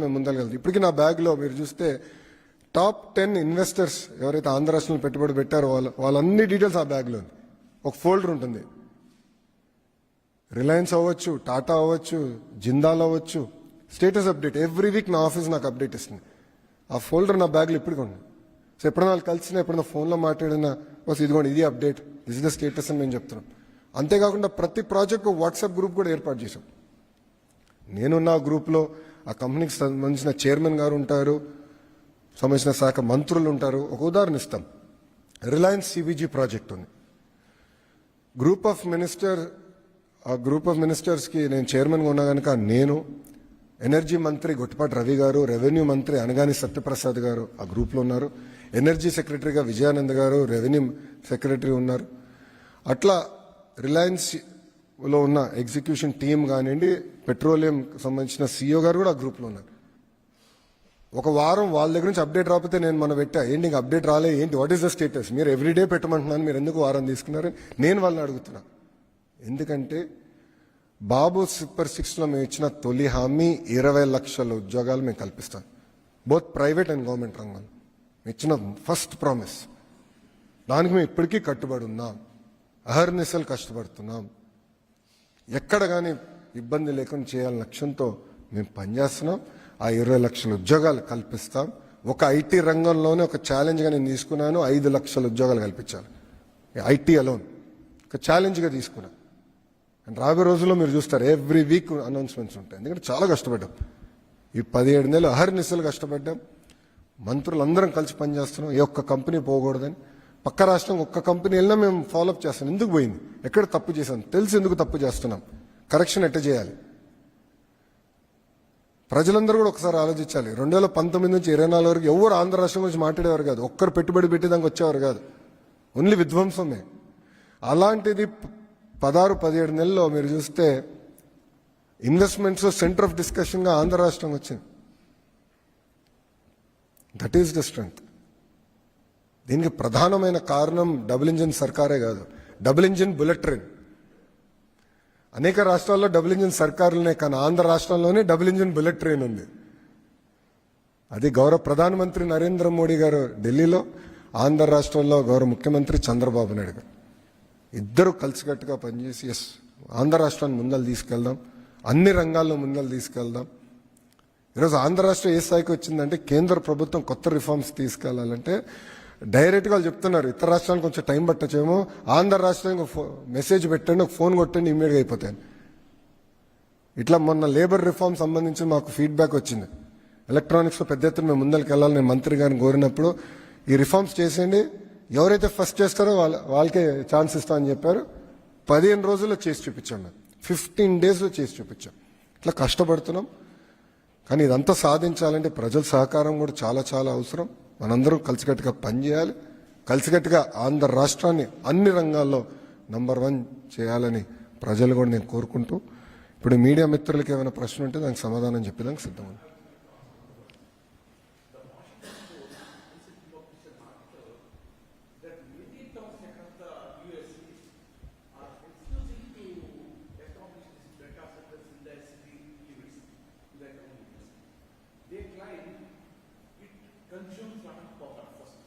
మేము ముందర వెళ్తాం. ఇప్పటికీ నా బ్యాగ్లో మీరు చూస్తే టాప్ 10 ఇన్వెస్టర్స్ ఎవరైతే ఆంధ్ర రాష్ట్రంలో పెట్టుబడి పెట్టారో వాళ్ళన్ని డీటెయిల్స్ ఆ బ్యాగ్లో ఉంది. ఒక ఫోల్డర్ ఉంటుంది. రిలయన్స్ అవ్వచ్చు, టాటా అవ్వచ్చు, జిందాల్ అవ్వచ్చు, స్టేటస్ అప్డేట్ ఎవ్రీ వీక్ నా ఆఫీస్ నాకు అప్డేట్ ఇస్తుంది. ఆ ఫోల్డర్ నా బ్యాగ్లో ఇప్పటికీ ఉంది. సో ఎప్పుడైనా వాళ్ళు కలిసినా, ఎప్పుడైనా ఫోన్లో మాట్లాడినా బస్ ఇదిగోండి ఇది update, this is the status అని మేము చెప్తున్నాం. అంతేకాకుండా ప్రతి ప్రాజెక్ట్ వాట్సాప్ గ్రూప్ కూడా ఏర్పాటు చేశాం. నేనున్న గ్రూప్లో ఆ కంపెనీకి సంబంధించిన చైర్మన్ గారు ఉంటారు, సంబంధించిన శాఖ మంత్రులు ఉంటారు. ఒక ఉదాహరణ ఇస్తాం. రిలయన్స్ సిబిజీ ప్రాజెక్ట్ ఉంది. ఆ గ్రూప్ ఆఫ్ మినిస్టర్స్కి నేను చైర్మన్గా ఉన్నా కనుక నేను, ఎనర్జీ మంత్రి గొట్టిపాటి రవి గారు, రెవెన్యూ మంత్రి అనగాని సత్యప్రసాద్ గారు ఆ గ్రూప్లో ఉన్నారు, ఎనర్జీ సెక్రటరీగా విజయానంద్ గారు, రెవెన్యూ సెక్రటరీ ఉన్నారు. అట్లా రిలయన్స్లో ఉన్న ఎగ్జిక్యూషన్ టీం కానివ్వండి, పెట్రోలియం సంబంధించిన CEO గారు కూడా ఆ గ్రూప్లో ఉన్నారు. ఒక వారం వాళ్ళ దగ్గర నుంచి అప్డేట్ రాకపోతే నేను మొన్న పెట్టా, ఏంటి ఇంకా అప్డేట్ రాలే, ఏంటి వాట్ ఈస్ ద స్టేటస్, మీరు ఎవ్రీడే పెట్టమంటున్నాను, మీరు ఎందుకు వారం తీసుకున్నారని నేను వాళ్ళని అడుగుతున్నా. ఎందుకంటే బాబు సూపర్ 6లో మేము ఇచ్చిన తొలి హామీ 20 లక్షల ఉద్యోగాలు మేము కల్పిస్తాం, బోత్ ప్రైవేట్ అండ్ గవర్నమెంట్ రంగంలో. ఇచ్చిన ఫస్ట్ ప్రామిస్, దానికి మేము ఇప్పటికీ కట్టుబడి ఉన్నాం. అహర్నిశలు కష్టపడుతున్నాం. ఎక్కడ కానీ ఇబ్బంది లేకుండా చేయాలని లక్ష్యంతో మేము పనిచేస్తున్నాం. ఆ 20 లక్షల ఉద్యోగాలు కల్పిస్తాం. ఒక IT రంగంలోనే ఒక ఛాలెంజ్గా నేను తీసుకున్నాను, 5 లక్షల ఉద్యోగాలు కల్పించాలి. IT అలోన్ ఒక ఛాలెంజ్గా తీసుకున్నాను. అండ్ రాబోయే రోజుల్లో మీరు చూస్తారు ఎవ్రీ వీక్ అనౌన్స్మెంట్స్ ఉంటాయి. ఎందుకంటే చాలా కష్టపడ్డాం. ఈ 17 నెలలు అహర్నిశలు కష్టపడ్డాం. మంత్రులందరం కలిసి పనిచేస్తున్నాం. ఏ ఒక్క కంపెనీ పోకూడదని. పక్క రాష్ట్రం ఒక్క కంపెనీ వెళ్ళినా మేము ఫాలోఅప్ చేస్తాం. ఎందుకు పోయింది, ఎక్కడ తప్పు చేశాను, తెలిసి ఎందుకు తప్పు చేస్తున్నాం, కరెక్షన్ ఎట్ట చేయాలి. ప్రజలందరూ కూడా ఒకసారి ఆలోచించాలి. 2019 నుంచి 24 వరకు ఎవరు ఆంధ్ర రాష్ట్రం గురించి మాట్లాడేవారు కాదు. ఒక్కరు పెట్టుబడి పెట్టేదానికి వచ్చేవారు కాదు. ఓన్లీ విధ్వంసమే. అలాంటిది 16-17 నెలల్లో మీరు చూస్తే ఇన్వెస్ట్మెంట్స్ సెంటర్ ఆఫ్ డిస్కషన్గా ఆంధ్ర రాష్ట్రం వచ్చింది. That is the strength. దీనికి ప్రధానమైన కారణం డబుల్ ఇంజిన్ సర్కారే కాదు, డబుల్ ఇంజిన్ బుల్లెట్ ట్రైన్. అనేక రాష్ట్రాల్లో డబుల్ ఇంజిన్ సర్కారులనే, కానీ ఆంధ్ర రాష్ట్రంలోనే డబుల్ ఇంజిన్ బుల్లెట్ ట్రైన్ ఉంది. అది గౌరవ ప్రధానమంత్రి నరేంద్ర మోడీ గారు ఢిల్లీలో, ఆంధ్ర రాష్ట్రంలో గౌరవ ముఖ్యమంత్రి చంద్రబాబు నాయుడు గారు ఇద్దరు కలిసికట్టుగా పనిచేసి ఆంధ్ర రాష్ట్రాన్ని ముందలు తీసుకెళ్దాం, అన్ని రంగాల్లో ముందలు తీసుకెళ్దాం. ఈరోజు ఆంధ్ర రాష్ట్రం ఏ స్థాయికి వచ్చిందంటే కేంద్ర ప్రభుత్వం కొత్త రిఫార్మ్స్ తీసుకెళ్లాలంటే డైరెక్ట్గా వాళ్ళు చెప్తున్నారు, ఇతర రాష్ట్రానికి కొంచెం టైం పట్టచ్చేమో, ఆంధ్ర రాష్ట్రానికి మెసేజ్ పెట్టండి, ఒక ఫోన్ కొట్టండి, ఇమ్మీడియట్గా అయిపోతాయి. ఇట్లా మొన్న లేబర్ రిఫార్మ్ సంబంధించి మాకు ఫీడ్బ్యాక్ వచ్చింది. ఎలక్ట్రానిక్స్లో పెద్ద ఎత్తున మేము ముందరికి వెళ్ళాలని నేను మంత్రి గారిని కోరినప్పుడు ఈ రిఫార్మ్స్ చేసేయండి, ఎవరైతే ఫస్ట్ చేస్తారో వాళ్ళకే ఛాన్స్ ఇస్తామని చెప్పారు. 15 రోజుల్లో చేసి చూపించాం. మేము 15 డేస్లో చేసి చూపించాం. ఇట్లా కష్టపడుతున్నాం. కానీ ఇదంతా సాధించాలంటే ప్రజల సహకారం కూడా చాలా చాలా అవసరం. మనందరం కలిసికట్టుగా పనిచేయాలి. కలిసికట్టుగా ఆంధ్ర రాష్ట్రాన్ని అన్ని రంగాల్లో నంబర్ 1 చేయాలని ప్రజలు కూడా నేను కోరుకుంటూ, ఇప్పుడు మీడియా మిత్రులకి ఏమైనా ప్రశ్న ఉంటే దానికి సమాధానం చెప్పేదానికి సిద్ధం. Consumes lot of power first.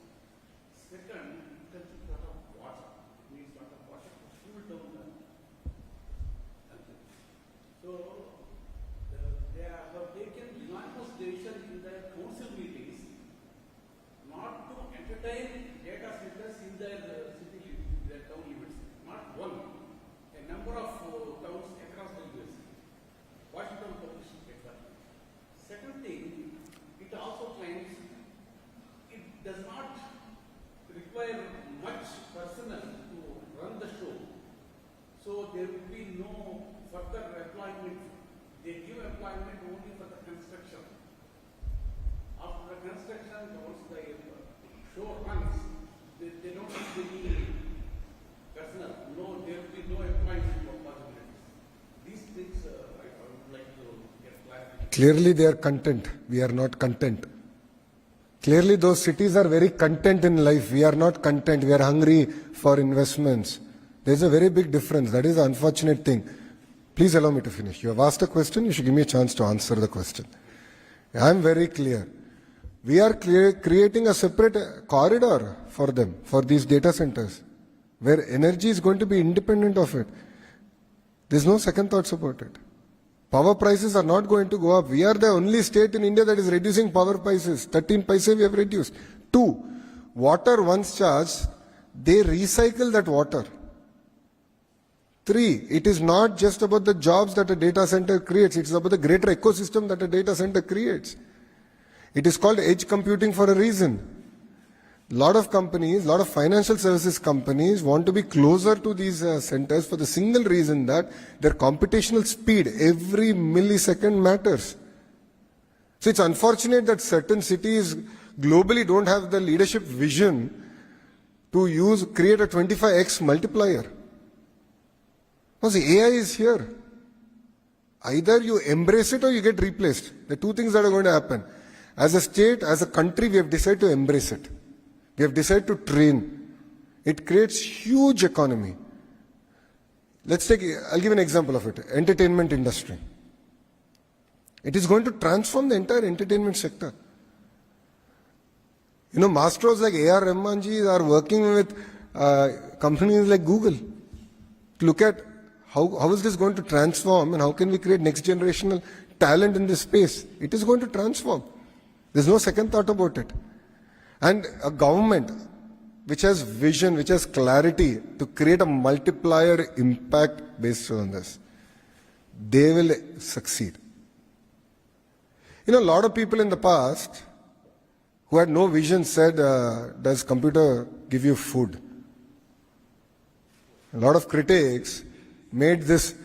Second, it consumes lot of water. Needs lot of water to cool down the country. So they have taken unanimous decision in their council meetings not to entertain data centers in their city, their town limits. Not one, a number of towns across the US. Washington published paper. Second thing, it also claims does not require much personnel to run the show, so there will be no further employment. They give employment only for the construction. After the construction, once the show runs, they don't have any personnel. No, there will be no employment for possibilities. These things I would like to get clarification. Clearly they are content. We are not content. Clearly those cities are very content in life. We are not content. We are hungry for investments. There is a very big difference. That is the unfortunate thing. Please allow me to finish. You have asked a question. You should give me a chance to answer the question. I am very clear. We are creating a separate corridor for them, for these data centers, where energy is going to be independent of it. There's no second thoughts about it. Power prices are not going to go up. We are the only state in India that is reducing power prices. 13 paise we have reduced. 2, water once charged, they recycle that water. 3, it is not just about the jobs that a data center creates, it's about the greater ecosystem that a data center creates. It is called edge computing for a reason. Lot of companies, lot of financial services companies want to be closer to these centers for the single reason that their computational speed, every millisecond matters. So it's unfortunate that certain cities globally don't have the leadership vision to create a 25x multiplier. Because the AI is here. Either you embrace it or you get replaced. The two things that are going to happen. As a state, as a country, we have decided to embrace it. We have decided to train. It creates huge economy. I'll give an example of it. Entertainment industry. It is going to transform the entire entertainment sector. You know, masters like A.R. Rahmanji are working with companies like Google to look at how is this going to transform and how can we create next generational talent in this space. It is going to transform. There's no second thought about it. And a government which has vision, which has clarity to create a multiplier impact based on this, they will succeed. You know, a lot of people in the past who had no vision said, does computer give you food? A lot of critics made this,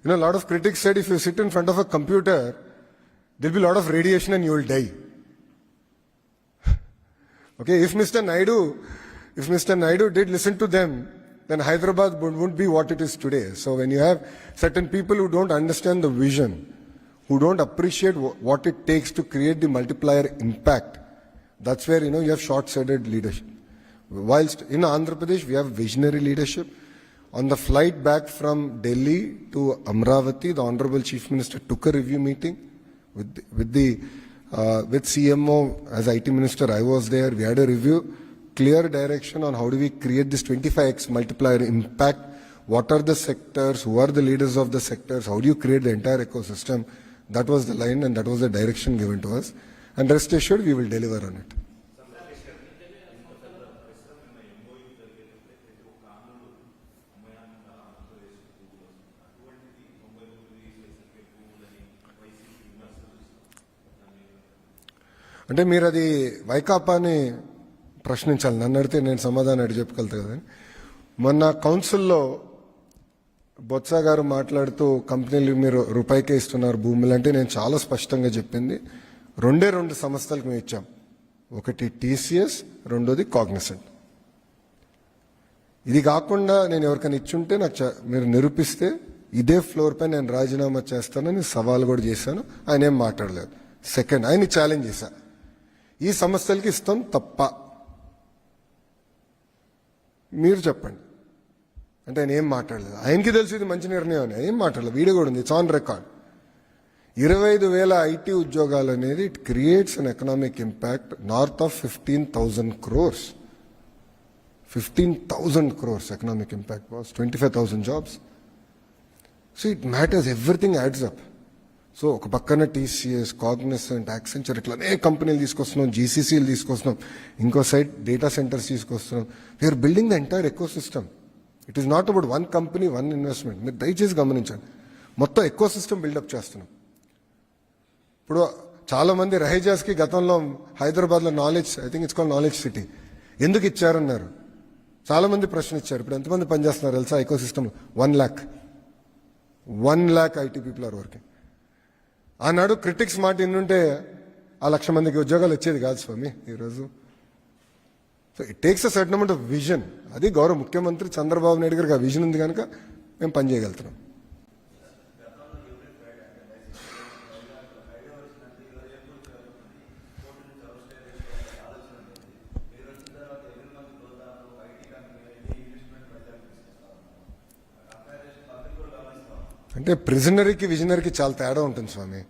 a lot of critics said if you sit in front of a computer, there'll be a lot of radiation and you will die. Okay, if Mr. Naidu did listen to them, then Hyderabad wouldn't be what it is today. So when you have certain people who don't understand the vision, who don't appreciate what it takes to create the multiplier impact, that's where, you have short-sighted leadership. Whilst in Andhra Pradesh, we have visionary leadership. On the flight back from Delhi to Amravati, the Honorable Chief Minister took a review meeting with CMO. As IT Minister, I was there. We had a review, clear direction on how do we create this 25x multiplier impact. What are the sectors? Who are the leaders of the sectors? How do you create the entire ecosystem? That was the line and that was the direction given to us. And rest assured, we will deliver on it. అంటే మీరు అది వైకాపాని ప్రశ్నించాలి. నన్ను అడిగితే నేను సమాధానం అడిగి చెప్పగలుగుతా కదా. మొన్న కౌన్సిల్లో బొత్స గారు మాట్లాడుతూ కంపెనీలు మీరు రూపాయికే ఇస్తున్నారు భూములు అంటే నేను చాలా స్పష్టంగా చెప్పింది, రెండు సంస్థలకు మేము ఇచ్చాం. ఒకటి టీసీఎస్, రెండోది కాగ్నిసెంట్. ఇది కాకుండా నేను ఎవరికైనా ఇచ్చుంటే నాకు మీరు నిరూపిస్తే ఇదే ఫ్లోర్ పై నేను రాజీనామా చేస్తానని సవాల్ కూడా చేశాను. ఆయన ఏం మాట్లాడలేదు. సెకండ్, ఆయన్ని ఛాలెంజ్ చేశా, ఈ సంస్థలకి ఇస్తాం తప్ప మీరు చెప్పండి అంటే ఆయన ఏం మాట్లాడలేదు. ఆయనకి తెలిసి ఇది మంచి నిర్ణయం అని ఏం మాట్లాడలేదు. వీడియో కూడా ఉంది, ఇట్స్ ఆన్ రికార్డ్. 25,000 ఐటీ ఉద్యోగాలు అనేది it creates an economic impact north of 15,000 crores. 15,000 crores economic impact was 25,000 jobs. So it matters, everything adds up. So ఒక పక్కన టీసీఎస్, కాగ్నిసెంట్, యాక్సెంచర్ ఇట్లా అనేక కంపెనీలు తీసుకొస్తున్నాం, జీసీసీలు తీసుకొస్తున్నాం, ఇంకో సైడ్ డేటా సెంటర్స్ తీసుకొస్తున్నాం. We're building the entire ecosystem. It is not about one company, one investment. మీరు దయచేసి గమనించండి, మొత్తం ఎకో సిస్టమ్ బిల్డప్ చేస్తున్నాం. ఇప్పుడు చాలా మంది రహేజాస్కి గతంలో హైదరాబాద్లో knowledge, I think it's called knowledge city, ఎందుకు ఇచ్చారన్నారు. చాలా మంది ప్రశ్న ఇచ్చారు. ఇప్పుడు ఎంతమంది పనిచేస్తున్నారు తెలుసా ecosystem? 1 lakh IT people are working. ఆనాడు క్రిటిక్స్ మాట ఎన్నుంటే 1,00,000 మందికి ఉద్యోగాలు వచ్చేది కాదు స్వామి ఈరోజు. So it takes a certain amount of vision. అది గౌరవ ముఖ్యమంత్రి చంద్రబాబు నాయుడు గారికి ఆ విజన్ ఉంది కనుక మేము పనిచేయగలుగుతున్నాం. అంటే ప్రిజనరీకి విజనరీకి చాలా తేడా ఉంటుంది స్వామి.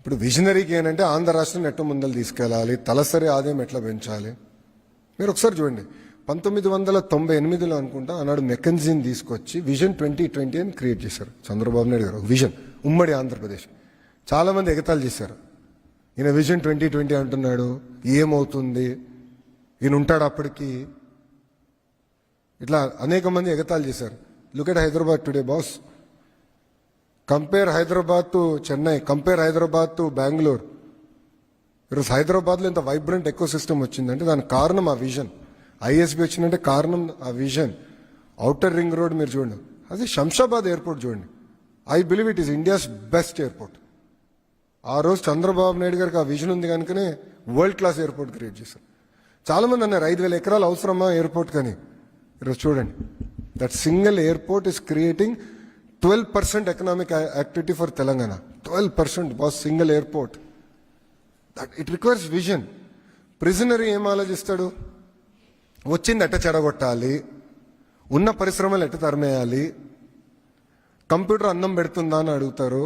ఇప్పుడు విజనరీకి ఏంటంటే ఆంధ్ర రాష్ట్రాన్ని ఎట్లా ముందలు తీసుకెళ్ళాలి, తలసరి ఆదాయం ఎట్లా పెంచాలి. మీరు ఒకసారి చూడండి, 1998లో అనుకుంటా ఆనాడు మెకన్జీని తీసుకొచ్చి విజన్ 2020 అని క్రియేట్ చేశారు చంద్రబాబు నాయుడు గారు. విజన్ ఉమ్మడి ఆంధ్రప్రదేశ్. చాలా మంది ఎగతాళి చేశారు, ఈయన విజన్ 2020 అంటున్నాడు, ఏమవుతుంది, ఈయన ఉంటాడు అప్పటికి, ఇట్లా అనేక మంది ఎగతాళి చేశారు. Look at Hyderabad today boss. Compare Hyderabad to Chennai, compare Hyderabad to Bengaluru. ఈరోజు హైదరాబాద్లో ఇంత వైబ్రెంట్ ఎకో సిస్టమ్ వచ్చిందంటే దానికి కారణం ఆ విజన్. ఐఎస్బి వచ్చిందంటే కారణం ఆ విజన్. ఔటర్ రింగ్ రోడ్ మీరు చూడండి, అది శంషాబాద్ ఎయిర్పోర్ట్ చూడండి. I believe it is India's best airport. ఆ రోజు చంద్రబాబు నాయుడు గారికి ఆ విజన్ ఉంది కనుకనే వరల్డ్ క్లాస్ ఎయిర్పోర్ట్ క్రియేట్ చేశారు. చాలా మంది అన్నారు 5,000 ఎకరాలు అవసరమా ఎయిర్పోర్ట్ కానీ. ఈరోజు చూడండి, that single airport is creating 12% economic activity for Telangana. 12% was single airport. That it requires vision. Visionary ఏం ఆలోచిస్తాడు, వచ్చింది ఎట్ట చెడగొట్టాలి, ఉన్న పరిశ్రమలు ఎట్ట తరిమేయాలి, కంప్యూటర్ అన్నం పెడుతుందా అని అడుగుతారు,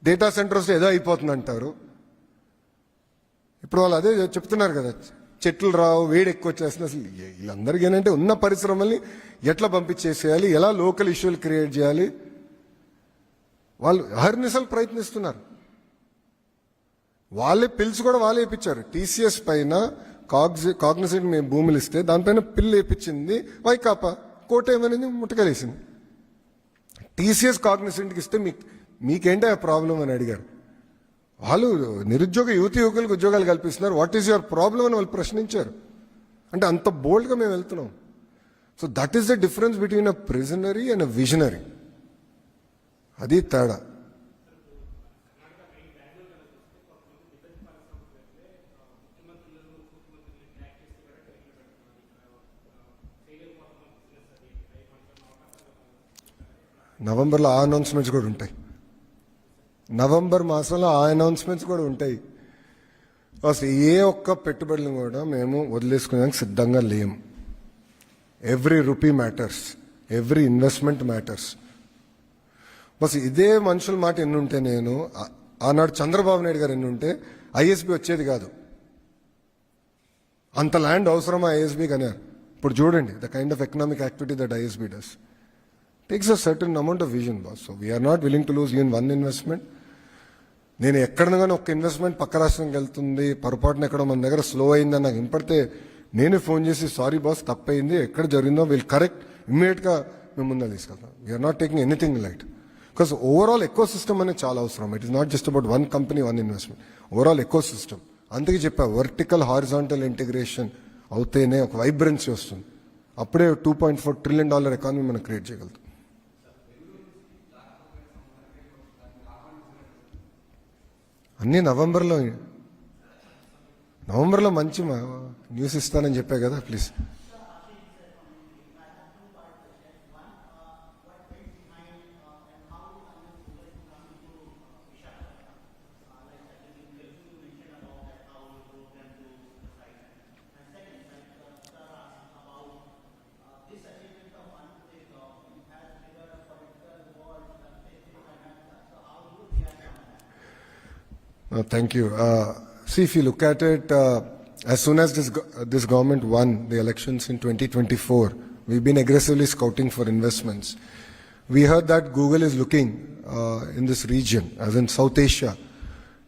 డేటా సెంటర్స్ ఏదో అయిపోతుంది అంటారు. ఇప్పుడు వాళ్ళు అదే చెప్తున్నారు కదా, చెట్లు రావు, వేడి ఎక్కువ వచ్చేస్తుంది. అసలు వీళ్ళందరికీ ఏంటంటే ఉన్న పరిశ్రమల్ని ఎట్లా పంపించేసేయాలి, ఎలా లోకల్ ఇష్యూలు క్రియేట్ చేయాలి, వాళ్ళు అహర్నిశలు ప్రయత్నిస్తున్నారు. వాళ్ళే పిల్స్ కూడా వాళ్ళే వేయించారు. టీసీఎస్ పైన కాగ్నిసెంట్ మేము భూములు ఇస్తే దానిపైన పిల్లు వేయించింది వైకాపా. కోట ఏమనేది ముట్టకలేసింది. టీసీఎస్ కాగ్నిసెంట్కి ఇస్తే మీకేంటే ఆ ప్రాబ్లం అని అడిగారు. వాళ్ళు నిరుద్యోగ యువకులకు ఉద్యోగాలు కల్పిస్తున్నారు, వాట్ ఈస్ యువర్ ప్రాబ్లం అని వాళ్ళు ప్రశ్నించారు. అంటే అంత బోల్డ్గా మేము వెళ్తున్నాం. So that is the difference between a ప్రిజనరీ and a visionary. అది తేడా. నవంబర్లో ఆ అనౌన్స్మెంట్స్ కూడా ఉంటాయి. నవంబర్ మాసంలో ఆ అనౌన్స్మెంట్స్ కూడా ఉంటాయి. అసలు ఏ ఒక్క పెట్టుబడులను కూడా మేము వదిలేసుకునేందుకు సిద్ధంగా లేం. Every rupee matters, every investment matters. Bus ఇదే మనుషుల మాట ఎన్నుంటే, నేను ఆనాడు చంద్రబాబు నాయుడు గారు ఎన్నుంటే ఐఎస్బి వచ్చేది కాదు. అంత ల్యాండ్ అవసరమా ఐఎస్బికి అన్నారు. ఇప్పుడు చూడండి the kind of economic activity that ISB does. Takes a certain amount of vision, boss. So we are not willing to lose even one investment. నేను ఎక్కడనగానే ఒక ఇన్వెస్ట్మెంట్ పక్క రాష్ట్రంకి వెళ్తుంది, పొరపాటున ఎక్కడో మన దగ్గర స్లో అయిందని నాకు వినపడితే నేనే ఫోన్ చేసి సారీ బాస్ తప్పయింది, ఎక్కడ జరిగిందో వీల్ కరెక్ట్, ఇమ్మీడియట్గా మేము ముందు తీసుకెళ్తాం. We're not taking anything light. Because overall ecosystem అనేది చాలా అవసరం. It is not just about one company one investment, overall ecosystem. అందుకే చెప్పా, వర్టికల్ హారిజాంటల్ ఇంటిగ్రేషన్ అవుతేనే ఒక వైబ్రెన్సీ వస్తుంది. అప్పుడే $2.4 trillion ఎకానమీ మనం క్రియేట్ చేయగలుగుతాం. అన్నీ నవంబర్లో మంచి న్యూస్ ఇస్తానని చెప్పా కదా, please. Thank you. See, if you look at it, as soon as this government won the elections in 2024, we've been aggressively scouting for investments. We heard that Google is looking in this region, as in South Asia,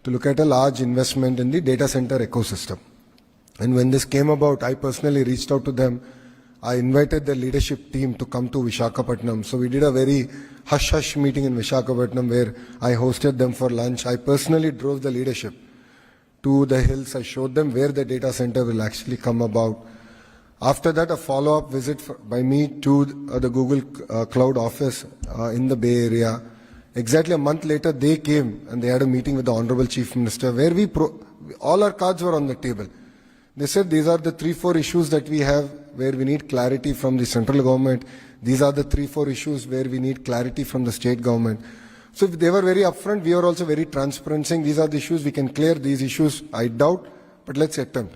to look at a large investment in the data center ecosystem. And when this came about, I personally reached out to them. I invited the leadership team to come to Visakhapatnam. So we did a very hush-hush meeting in Visakhapatnam where I hosted them for lunch. I personally drove the leadership to the hills. I showed them where the data center will actually come about. After that, a follow-up visit by me to the Google Cloud office in the Bay Area. Exactly a month later, they came and they had a meeting with the Honorable Chief Minister where all our cards were on the table. They said these are the 3-4 issues that we have where we need clarity from the central government. These are the 3-4 issues where we need clarity from the state government. So if they were very upfront, we were also very transparent, saying these are the issues, we can clear these issues. I doubt, but let's attempt.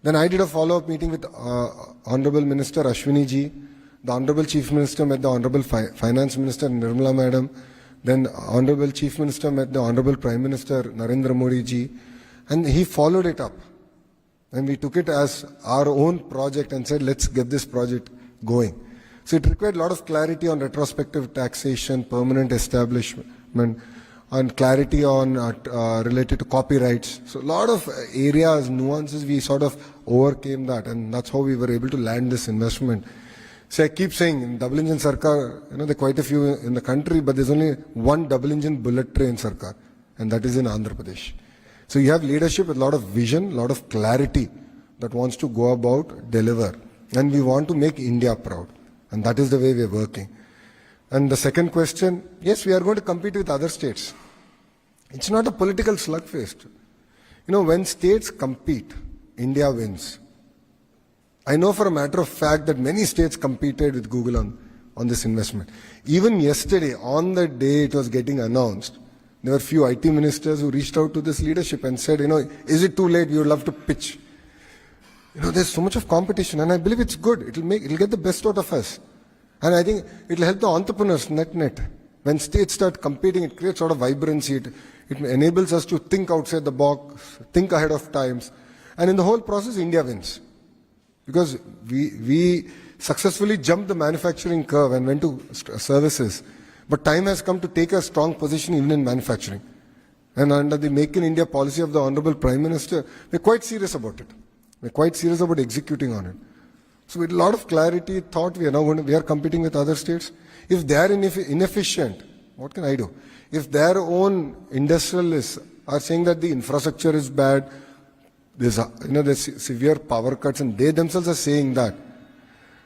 Then I did a follow-up meeting with Honorable Minister Ashwini ji. The Honorable Chief Minister met the Honorable Finance Minister Nirmala Madam. Then Honorable Chief Minister met the Honorable Prime Minister Narendra Modi ji, and he followed it up. And we took it as our own project and said, let's get this project going. So it required a lot of clarity on retrospective taxation, permanent establishment, and clarity on related to copyrights. So a lot of areas, nuances, we sort of overcame that, and that's how we were able to land this investment. So I keep saying, in double engine Sarkar, there are quite a few in the country, but there's only one double engine bullet train Sarkar, and that is in Andhra Pradesh. So you have leadership with a lot of vision, a lot of clarity that wants to go about, deliver. And we want to make India proud. And that is the way we are working. And the second question, yes, we are going to compete with other states. It's not a political slugfest. When states compete, India wins. I know for a matter of fact that many states competed with Google on this investment. Even yesterday, on the day it was getting announced, there were few IT ministers who reached out to this leadership and said, is it too late? We would love to pitch. There's so much of competition, and I believe it's good. It'll get the best out of us. And I think it'll help the entrepreneurs net. When states start competing, it creates sort of vibrancy. It enables us to think outside the box, think ahead of times. And in the whole process, India wins. Because we successfully jumped the manufacturing curve and went to services. But time has come to take a strong position even in manufacturing. And under the Make in India policy of the Honorable Prime Minister, we're quite serious about it. We're quite serious about executing on it. So with a lot of clarity, thought we are competing with other states. If they are inefficient, what can I do? If their own industrialists are saying that the infrastructure is bad, there's severe power cuts, and they themselves are saying that,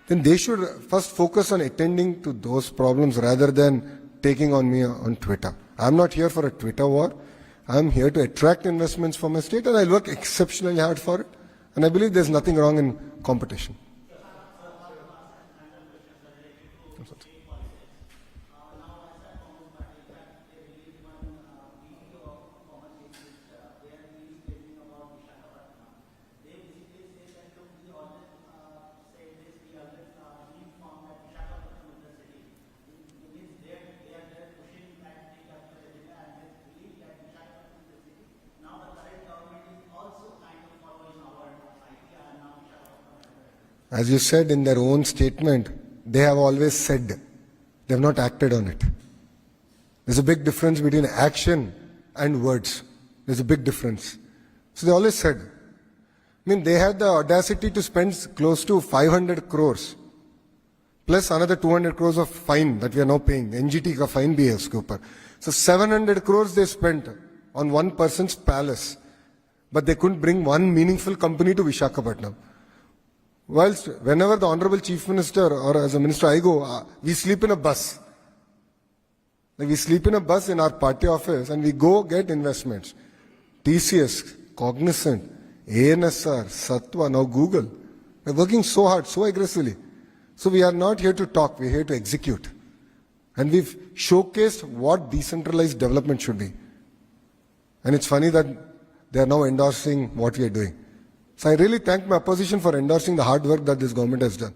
then they should first focus on attending to those problems rather than taking on me on Twitter. I'm not here for a Twitter war. I'm here to attract investments for my state, and I'll work exceptionally hard for it. And I believe there's nothing wrong in competition. As you said in their own statement, they have always said, they have not acted on it. There's a big difference between action and words. There's a big difference. So they always said, they had the audacity to spend close to 500 crores, plus another 200 crores of fine that we are now paying. NGT ka fine bhi hai uske upar. So 700 crores they spent on one person's palace, but they couldn't bring one meaningful company to Visakhapatnam. Whilst whenever the Honorable Chief Minister or as a minister I go, we sleep in a bus. We sleep in a bus in our party office and we go get investments. TCS, Cognizant, ANSR, Satwa, now Google. We're working so hard, so aggressively. So we are not here to talk, we're here to execute. And we've showcased what decentralized development should be. And it's funny that they are now endorsing what we are doing. So I really thank my opposition for endorsing the hard work that this government has done.